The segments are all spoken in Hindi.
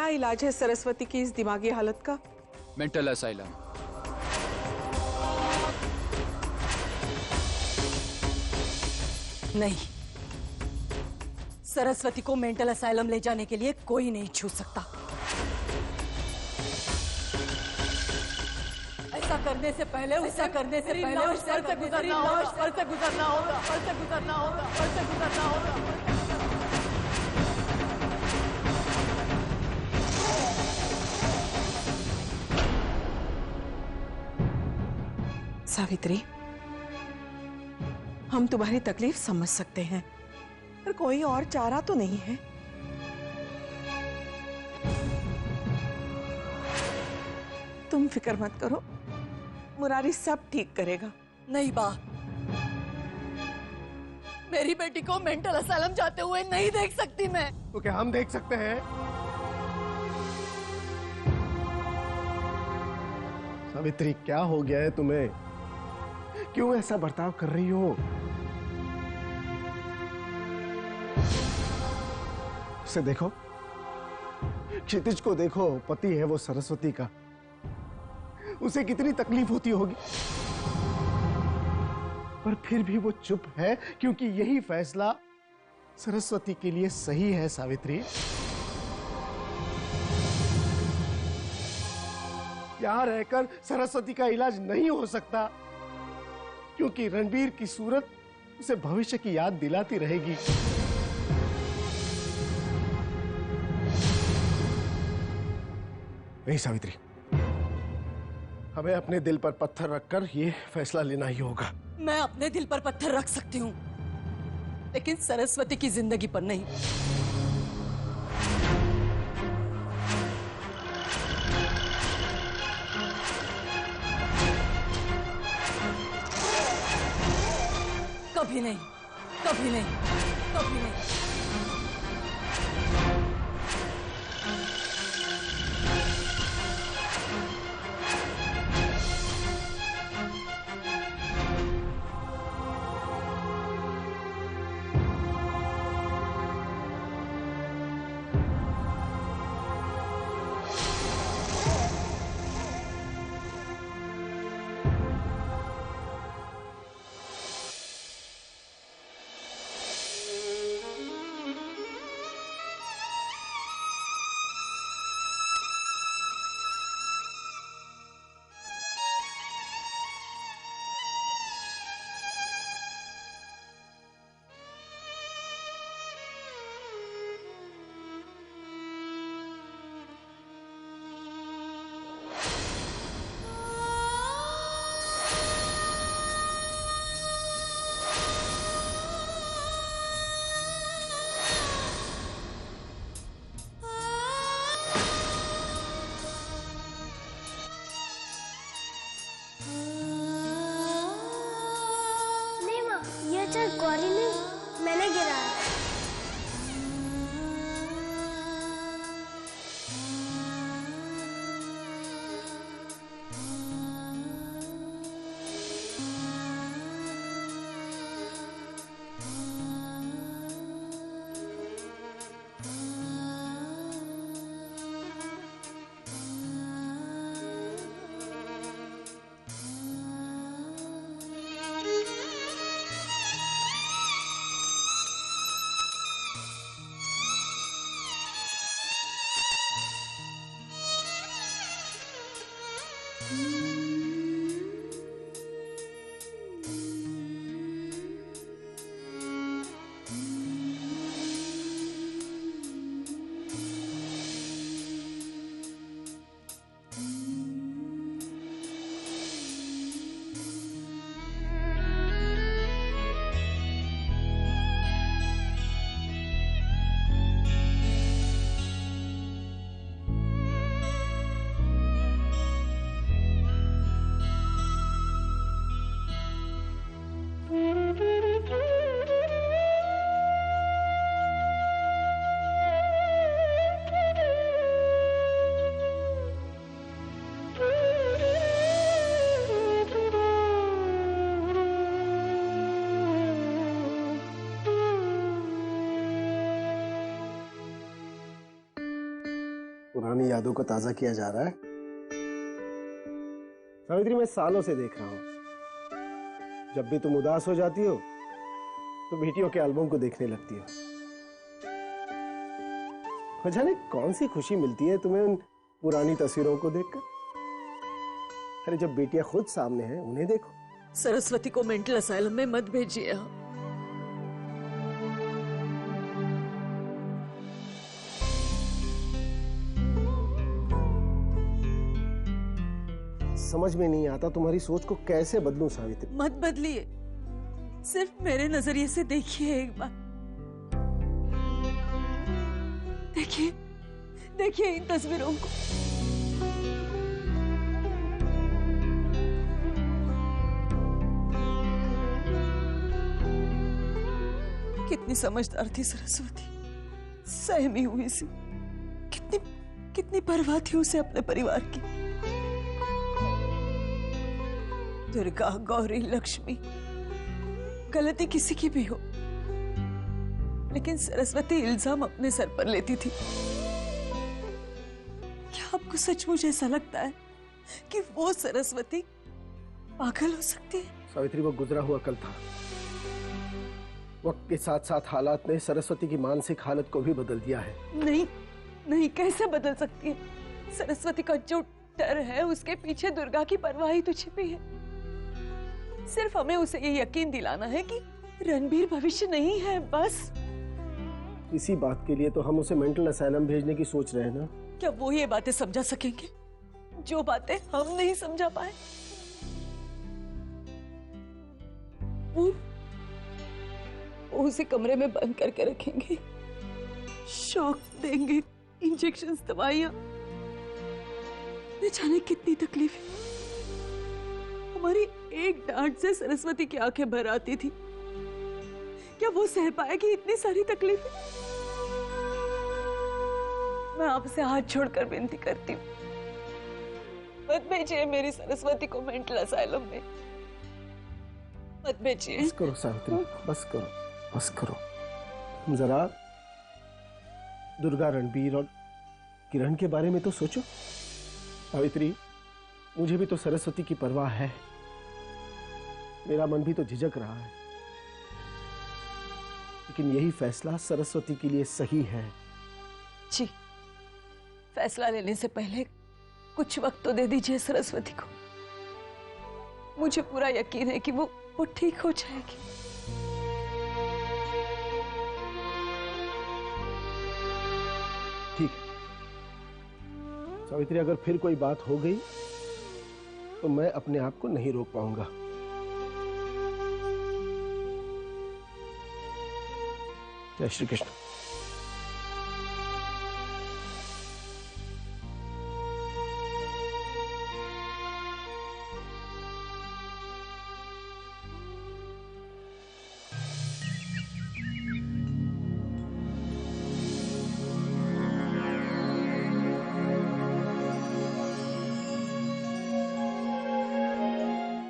क्या इलाज है सरस्वती की इस दिमागी हालत का? Mental asylum. नहीं, सरस्वती को मेंटल असाइलम ले जाने के लिए कोई नहीं छू सकता। ऐसा करने से पहले उस पर से गुजरना होगा। सावित्री, हम तुम्हारी तकलीफ समझ सकते हैं, पर कोई और चारा तो नहीं है। तुम फिक्र मत करो, मुरारी सब ठीक करेगा। नहीं बा, मेरी बेटी को मेंटल असाइलम जाते हुए नहीं देख सकती मैं। तो क्या हम देख सकते हैं? सावित्री, क्या हो गया है तुम्हें? क्यों ऐसा बर्ताव कर रही हो? उसे देखो, क्षितिज को देखो, पति है वो सरस्वती का, उसे कितनी तकलीफ होती होगी, पर फिर भी वो चुप है क्योंकि यही फैसला सरस्वती के लिए सही है। सावित्री, यहां रहकर सरस्वती का इलाज नहीं हो सकता क्योंकि रणबीर की सूरत उसे भविष्य की याद दिलाती रहेगी। नहीं सावित्री, हमें अपने दिल पर पत्थर रखकर ये फैसला लेना ही होगा। मैं अपने दिल पर पत्थर रख सकती हूँ, लेकिन सरस्वती की जिंदगी पर नहीं। कभी नहीं, कभी नहीं, कभी नहीं। गौरी ने, मैंने गिराया। पुरानी यादों को ताजा किया जा रहा है। सावित्री, मैं सालों से देख रहा हूं, जब भी तुम उदास हो जाती हो तो बेटियों के एल्बम को देखने लगती हो। न जाने कौन सी खुशी मिलती है तुम्हें उन पुरानी तस्वीरों को देखकर। अरे जब बेटियां खुद सामने हैं उन्हें देखो। सरस्वती को मेंटल असाइलम में मत भेजिए आप। समझ में नहीं आता तुम्हारी सोच को कैसे बदलूं सावित्री। मत बदलिए, सिर्फ मेरे नजरिए से देखिए एक बार। देखिए देखिए इन तस्वीरों को। कितनी समझदार थी सरस्वती, सहमी हुई सी। कितनी कितनी परवाह थी उसे अपने परिवार की। दुर्गा, गौरी, लक्ष्मी, गलती किसी की भी हो, लेकिन सरस्वती इल्जाम अपने सर पर लेती थी। क्या आपको सचमुच ऐसा लगता है कि वो सरस्वती पागल हो सकती है? सावित्री, वो गुजरा हुआ कल था। वक्त के साथ साथ हालात ने सरस्वती की मानसिक हालत को भी बदल दिया है। नहीं नहीं, कैसे बदल सकती है? सरस्वती का जो डर है उसके पीछे दुर्गा की परवाही तो छिपी है। सिर्फ हमें उसे ये यकीन दिलाना है कि रणबीर भविष्य नहीं है, बस। इसी बात के लिए तो हम उसे मेंटल असाइलम भेजने की सोच रहे हैं ना। क्या वो ये बातें समझा सकेंगे जो बातें हम नहीं समझा पाए? वो उसे कमरे में बंद करके रखेंगे, शॉक देंगे, इंजेक्शंस, दवाइयां, न जाने कितनी तकलीफें। हमारी एक डांट से सरस्वती की आंखें भर आती थी। क्या वो सह पाएगी इतनी सारी तकलीफें? मैं आपसे हाथ छोड़कर विनती करती हूँ, मत भेजिए मेरी सरस्वती को मेंटल असाइलम में। मत भेजिए। बस करो सावित्री, बस करो, बस करो। तुम जरा दुर्गा, रणबीर और किरण के बारे में तो सोचो। सावित्री, मुझे भी तो सरस्वती की परवाह है। मेरा मन भी तो झिझक रहा है, लेकिन यही फैसला सरस्वती के लिए सही है। जी, फैसला लेने से पहले कुछ वक्त तो दे दीजिए सरस्वती को। मुझे पूरा यकीन है कि वो ठीक हो जाएगी। ठीक है सावित्री, अगर फिर कोई बात हो गई तो मैं अपने आप को नहीं रोक पाऊंगा। जय श्री कृष्ण।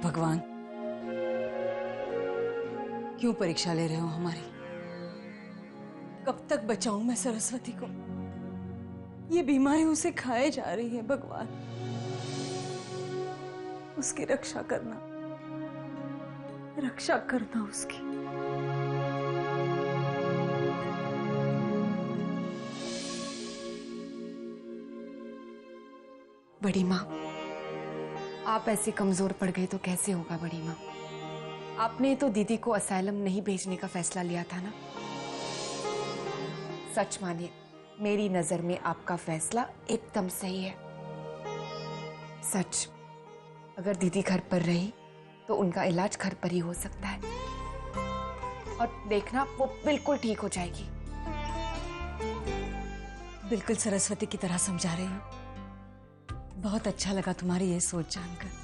भगवान, क्यों परीक्षा ले रहे हो हमारी? कब तक बचाऊं मैं सरस्वती को? ये बीमारी उसे खाए जा रही है। भगवान, उसकी रक्षा करना, रक्षा करना उसकी। बड़ी माँ, आप ऐसे कमजोर पड़ गए तो कैसे होगा बड़ी माँ? आपने तो दीदी को असाइलम नहीं भेजने का फैसला लिया था ना। सच मानिए, मेरी नजर में आपका फैसला एकदम सही है। सच, अगर दीदी घर पर रही तो उनका इलाज घर पर ही हो सकता है, और देखना वो बिल्कुल ठीक हो जाएगी। बिल्कुल सरस्वती की तरह समझा रही हूँ। बहुत अच्छा लगा तुम्हारी ये सोच जानकर।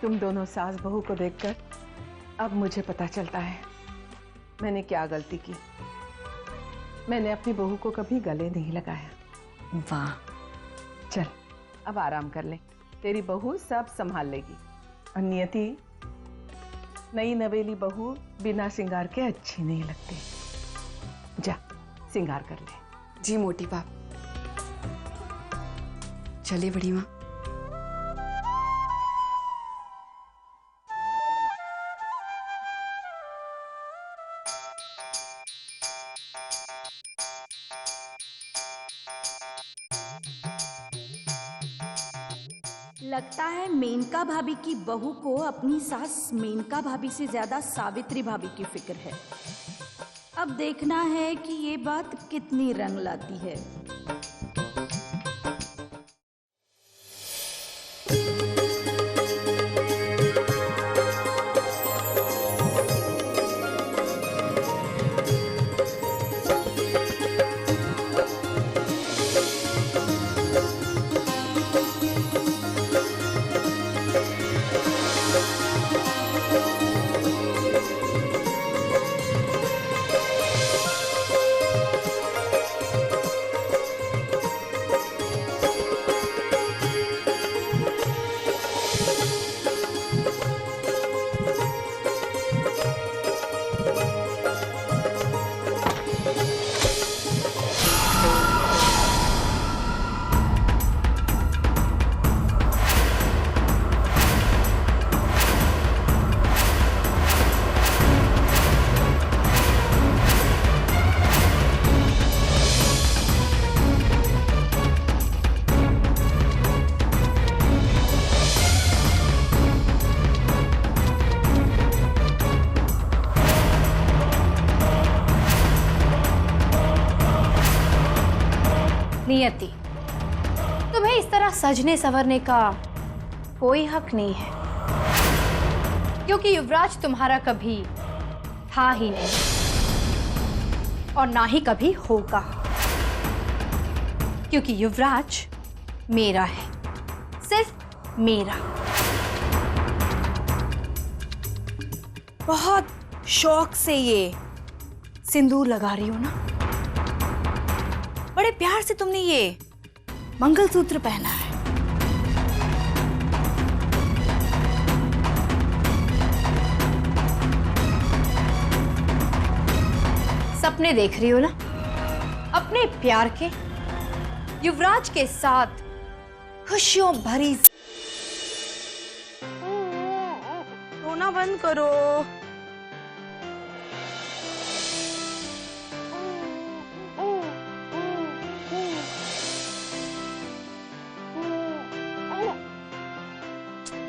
तुम दोनों सास बहू को देखकर अब मुझे पता चलता है मैंने क्या गलती की। मैंने अपनी बहू को कभी गले नहीं लगाया। वाह, चल अब आराम कर ले, तेरी बहू सब संभाल लेगी। और नियति, नई नवेली बहू बिना श्रृंगार के अच्छी नहीं लगती। जा श्रृंगार कर ले। जी मोटी बाप। चलिए बड़ी माँ। लगता है मेनका भाभी की बहू को अपनी सास मेनका भाभी से ज्यादा सावित्री भाभी की फिक्र है। अब देखना है कि ये बात कितनी रंग लाती है। नियति, तुम्हें इस तरह सजने संवरने का कोई हक नहीं है, क्योंकि युवराज तुम्हारा कभी था ही नहीं और ना ही कभी होगा, क्योंकि युवराज मेरा है, सिर्फ मेरा। बहुत शौक से ये सिंदूर लगा रही हो ना? बड़े प्यार से तुमने ये मंगलसूत्र पहना है। सपने देख रही हो ना अपने प्यार के, युवराज के साथ खुशियों भरी। रोना बंद करो।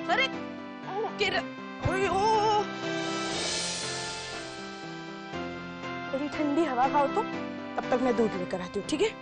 अरे थोड़ी ठंडी हवा खाओ तो, तब तक मैं दूध लेकर आती हूँ, ठीक है?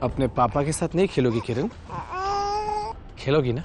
अपने पापा के साथ नहीं खेलोगी किरण? खेलोगी ना?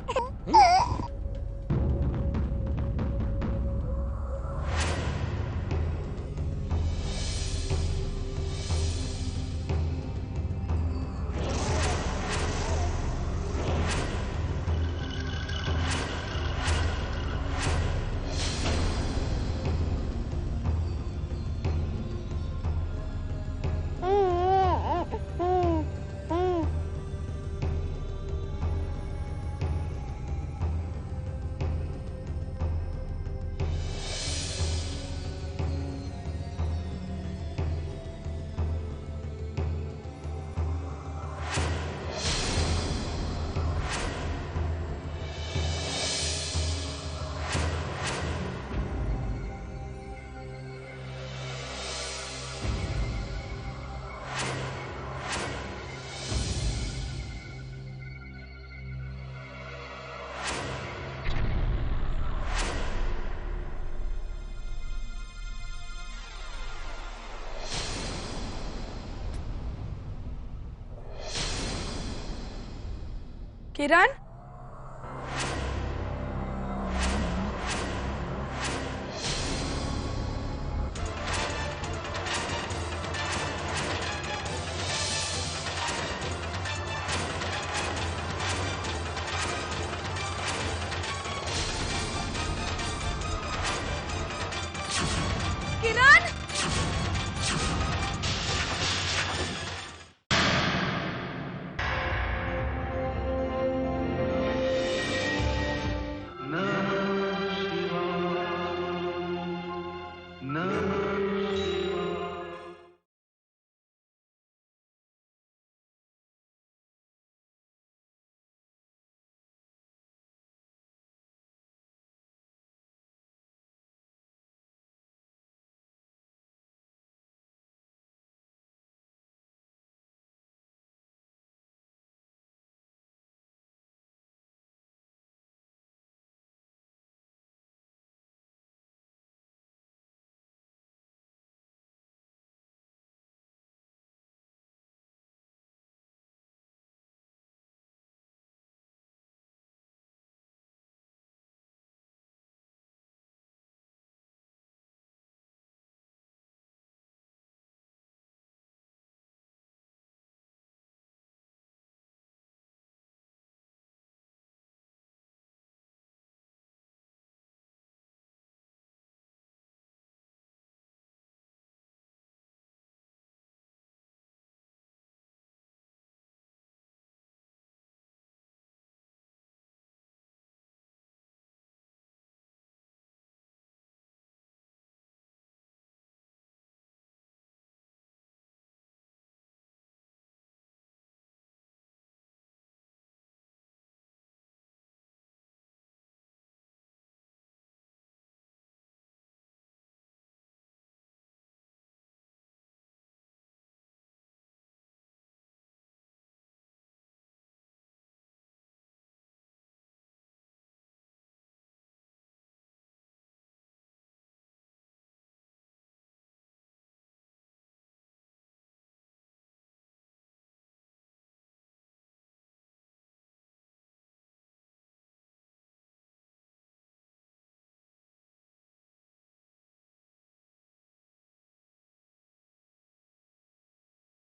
किरण